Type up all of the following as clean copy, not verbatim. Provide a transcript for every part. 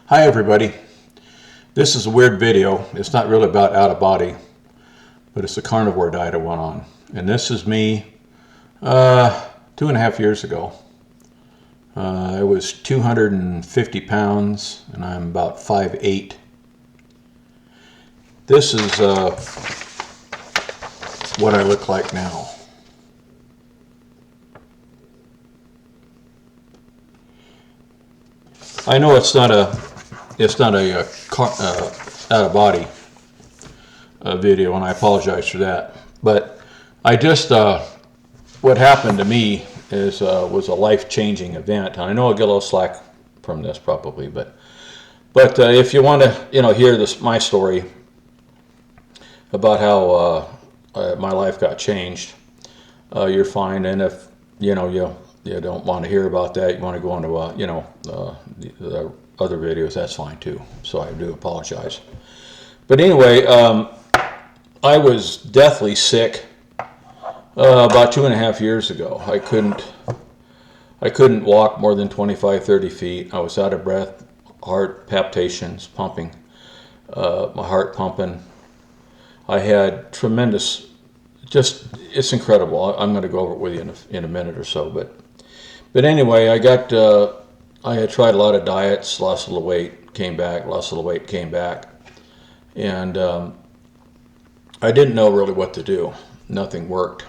Hi everybody. This is a weird video. It's not really about out of body, but it's the carnivore diet I went on. And this is me 2.5 years ago. I was 250 pounds and I'm about 5'8". This is what I look like now. I know it's not a out of body video, and I apologize for that. But I just what happened to me is was a life-changing event. And I know I'll get a little slack from this probably, but if you want to hear my story about how my life got changed, you're fine. And if you don't want to hear about that, you want to go on to the other videos, that's fine too. So I do apologize. But anyway, I was deathly sick about 2.5 years ago. I couldn't walk more than 25-30 feet. I was out of breath, heart palpitations, pumping, my heart pumping. I had tremendous, it's incredible. I'm going to go over it with you in a minute or so. But anyway, I had tried a lot of diets, lost a little weight, came back, lost a little weight, came back. And I didn't know really what to do. Nothing worked.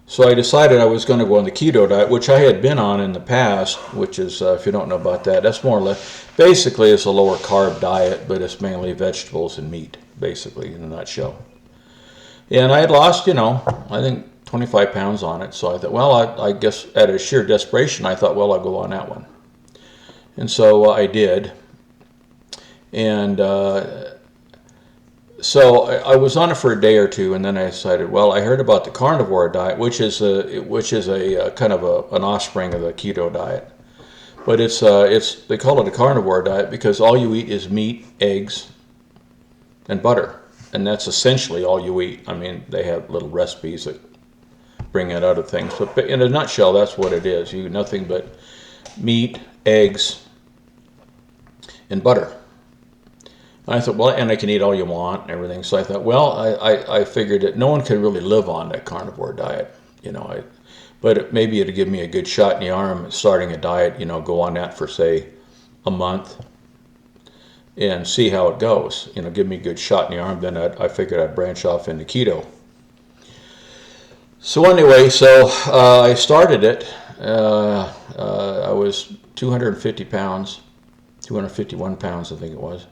So I decided I was going to go on the keto diet, which I had been on in the past, which is, if you don't know about that, that's more or less, basically it's a lower carb diet, but it's mainly vegetables and meat, basically, in a nutshell. And I had lost, I think 25 pounds on it. So I thought, well, I guess out of sheer desperation, I thought, well, I'll go on that one. And so I did. And so I was on it for a day or two, and then I decided, well, I heard about the carnivore diet, which is a kind of an offspring of the keto diet. But they call it a carnivore diet because all you eat is meat, eggs, and butter. And that's essentially all you eat. I mean, they have little recipes that bring out other things, but in a nutshell, that's what it is. You eat nothing but meat, eggs, and butter. And I thought, well, and I can eat all you want and everything. So I thought, well, I figured that no one could really live on that carnivore diet, but maybe it'd give me a good shot in the arm starting a diet, go on that for say a month and see how it goes. Give me a good shot in the arm. Then I figured I'd branch off into keto. So anyway, I started it. I was 250 pounds, 251 pounds, I think it was.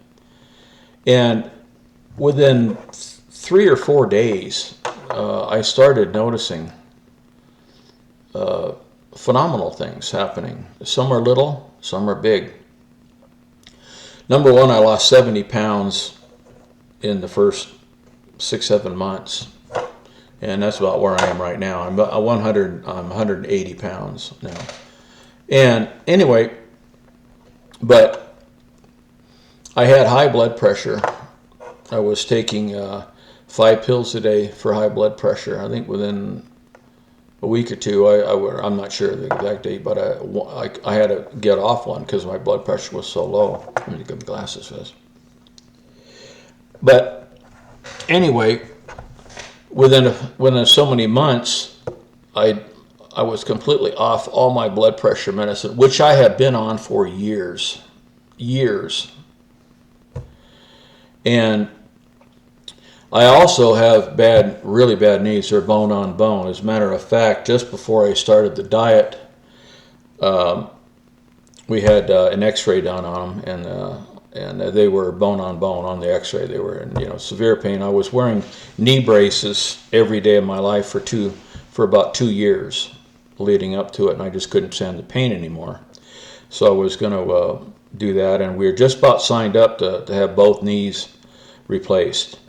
And within 3 or 4 days, I started noticing phenomenal things happening. Some are little, some are big. Number one, I lost 70 pounds in the first 6-7 months. And that's about where I am right now. I'm 180 pounds now. And anyway, but I had high blood pressure. I was taking 5 pills a day for high blood pressure. I think within a week or two, I'm not sure the exact date, but I had to get off one because my blood pressure was so low. Let me get my glasses for this. But anyway, within so many months, I was completely off all my blood pressure medicine, which I have been on for years. And I also have really bad knees. They're bone on bone. As a matter of fact, just before I started the diet, we had an X-ray done on them, and they were bone on bone on the X-ray. They were in severe pain. I was wearing knee braces every day of my life for about 2 years leading up to it, and I just couldn't stand the pain anymore. So I was going to do that, and we were just about signed up to have both knees replaced.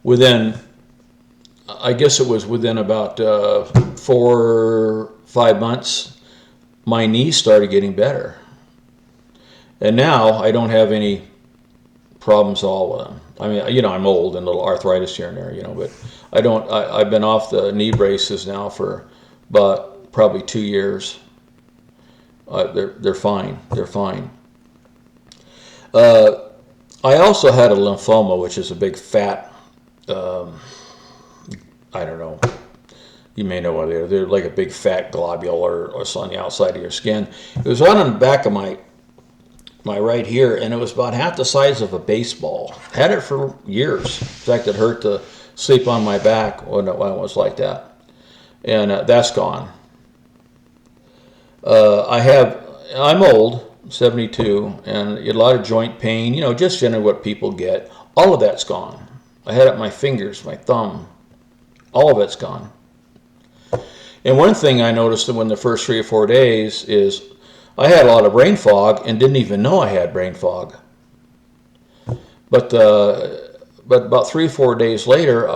I guess it was within about 4 or 5 months, my knees started getting better. And now I don't have any problems at all with them. I mean, I'm old and a little arthritis here and there, but I've been off the knee braces now for about probably 2 years. They're fine. They're fine. I also had a lymphoma, which is a big fat, I don't know, you may know what they are. They're like a big fat globule or on the outside of your skin. It was on the back of my right here, and it was about half the size of a baseball. Had it for years. In fact, it hurt to sleep on my back when it was like that. And that's gone. I'm old, 72, and a lot of joint pain, just generally what people get. All of that's gone. I had it in my fingers, my thumb. All of it's gone. And one thing I noticed in the first 3 or 4 days is I had a lot of brain fog and didn't even know I had brain fog. But about 3 or 4 days later,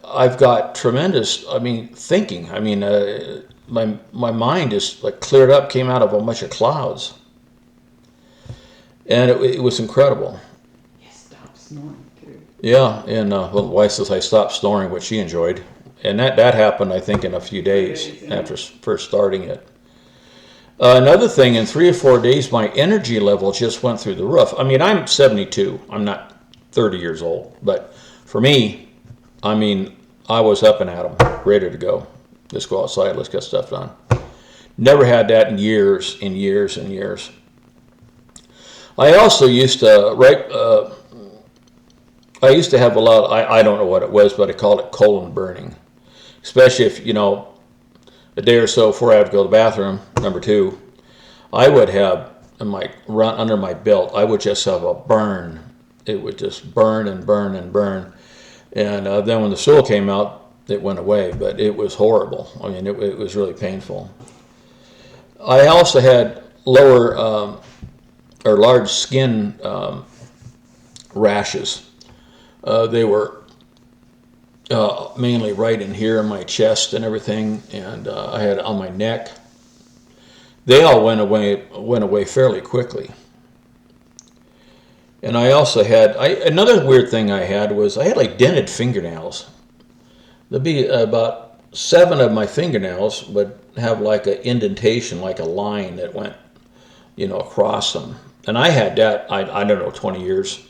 I've got tremendous, thinking. My mind is like cleared up, came out of a bunch of clouds. And it was incredible. You stopped snoring too. Yeah, and the wife says I stopped snoring, which she enjoyed. And that happened, I think, in a few days after first starting it. Another thing, in 3 or 4 days, my energy level just went through the roof. I'm 72. I'm not 30 years old. But for me, I was up and at 'em, ready to go. Let's go outside. Let's get stuff done. Never had that in years and years and years. I also used to, I used to have a lot, I don't know what it was, but I called it colon burning. Especially if, a day or so before I had to go to the bathroom, number 2, I would have run under my belt, I would just have a burn. It would just burn and burn and burn. And then when the stool came out, it went away, but it was horrible. It was really painful. I also had lower or large skin rashes. They were mainly right in here in my chest and everything, and I had on my neck. They all went away fairly quickly. And I also had another weird thing I had was I had like dented fingernails. There'd be about 7 of my fingernails would have like an indentation, like a line that went, across them. And I had that, I don't know, 20 years.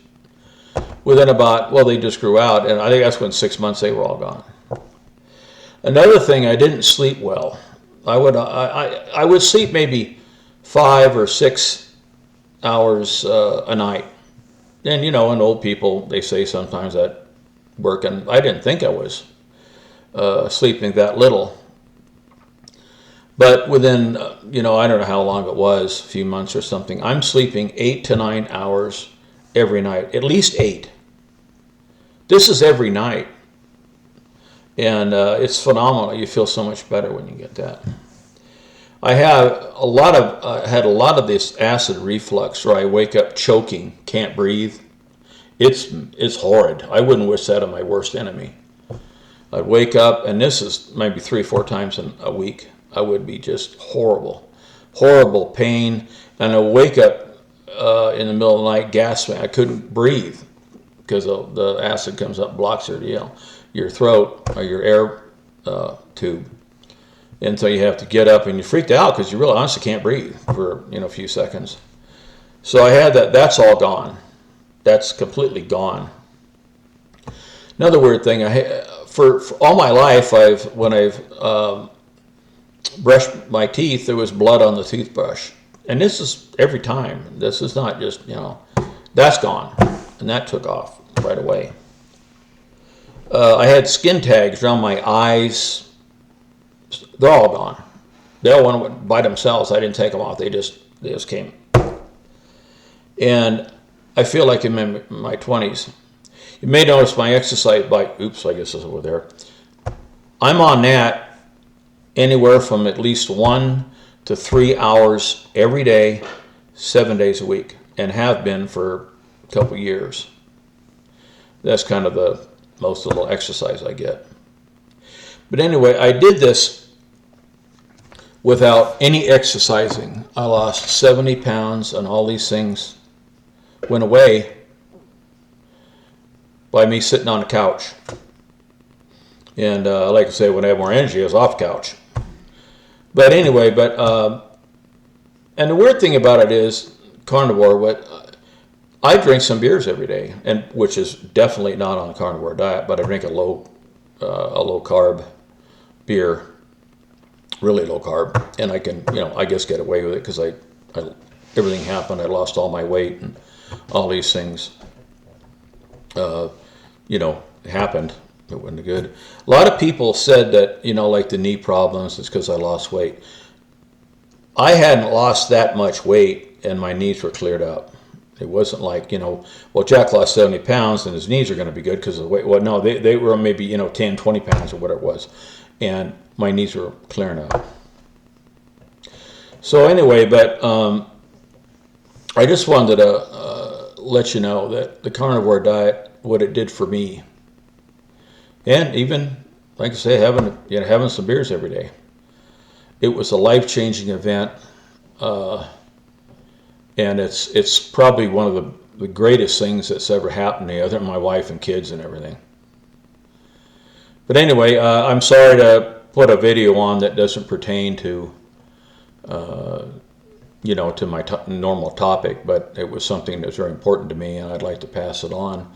Within they just grew out, and I think that's when 6 months they were all gone. Another thing, I didn't sleep well. I would sleep maybe 5 or 6 hours a night. And and old people, they say sometimes that work, and I didn't think I was sleeping that little. But within, I don't know how long it was, a few months or something, I'm sleeping 8 to 9 hours every night, at least 8. This is every night. And it's phenomenal. You feel so much better when you get that. I have had a lot of this acid reflux where I wake up choking, can't breathe. It's horrid. I wouldn't wish that on my worst enemy. I'd wake up, and this is maybe 3 or 4 times in a week. I would be just horrible pain, and I wake up in the middle of the night gasping. I couldn't breathe because the acid comes up, blocks your throat or your air tube, and so you have to get up, and you're freaked out because you really honestly can't breathe for a few seconds. So I had that. That's all gone. That's completely gone. Another weird thing, for all my life, when I've brushed my teeth, there was blood on the toothbrush. And this is every time. This is not just, that's gone. And that took off right away. I had skin tags around my eyes. They're all gone. They all went by themselves. I didn't take them off. They just came. And I feel like I'm in my 20s. You may notice my exercise bike. Oops, I guess it's over there. I'm on that anywhere from at least 1 to 3 hours every day, 7 days a week, and have been for a couple years. That's kind of the most little exercise I get. But anyway, I did this without any exercising. I lost 70 pounds, and all these things went away by me sitting on the couch. And like I say, when I have more energy, I was off the couch. But anyway, and the weird thing about it is, Carnivore, I drink some beers every day, and which is definitely not on the carnivore diet, but I drink a low carb beer, really low carb, and I can, I guess get away with it because I everything happened. I lost all my weight and all these things, happened. It wasn't good. A lot of people said that, like the knee problems, it's because I lost weight. I hadn't lost that much weight and my knees were cleared up. It wasn't like, well, Jack lost 70 pounds and his knees are going to be good because of the weight. Well, no, they were maybe, 10, 20 pounds or whatever it was. And my knees were clearing up. So anyway, but I just wanted to let you know that the carnivore diet, what it did for me. And even, like I say, having some beers every day. It was a life-changing event. And it's probably one of the greatest things that's ever happened to me, other than my wife and kids and everything. But anyway, I'm sorry to put a video on that doesn't pertain to, to my normal topic, but it was something that's very important to me, and I'd like to pass it on.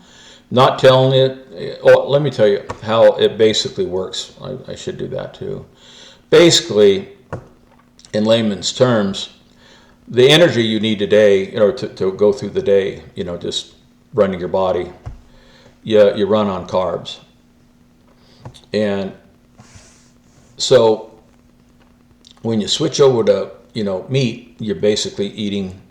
Not telling it, let me tell you how it basically works. I should do that too. Basically, in layman's terms, the energy you need today, to go through the day, just running your body, you run on carbs. And so when you switch over to, meat, you're basically eating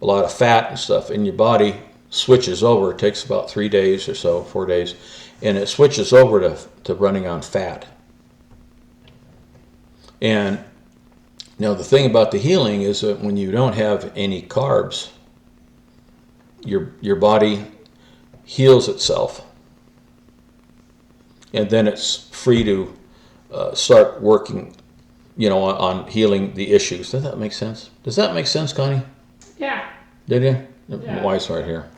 a lot of fat and stuff, and your body switches over. It takes about 3 days or so, 4 days, and it switches over to running on fat. And now the thing about the healing is that when you don't have any carbs, your body heals itself, and then it's free to start working, on healing the issues. Does that make sense? Does that make sense, Connie? Yeah. Did you? Yeah. My wife's right here.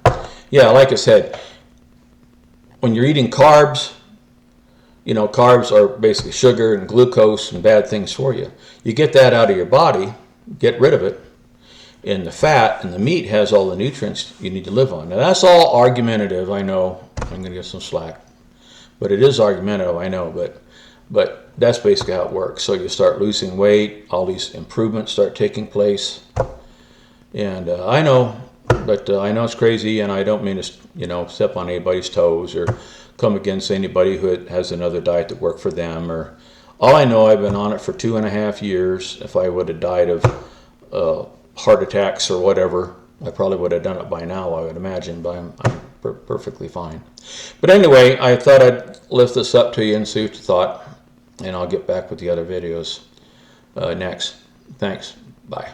Yeah, like I said, when you're eating carbs, carbs are basically sugar and glucose and bad things for you. You get that out of your body, get rid of it, and the fat and the meat has all the nutrients you need to live on. Now that's all argumentative, I know. I'm going to get some slack. But it is argumentative, I know, but that's basically how it works. So you start losing weight, all these improvements start taking place. And I know, but I know it's crazy, and I don't mean to, step on anybody's toes or come against anybody who has another diet that worked for them. Or all I know, I've been on it for 2.5 years. If I would have died of heart attacks or whatever, I probably would have done it by now, I would imagine, but I'm perfectly fine. But anyway, I thought I'd lift this up to you and see what you thought, and I'll get back with the other videos next. Thanks. Bye.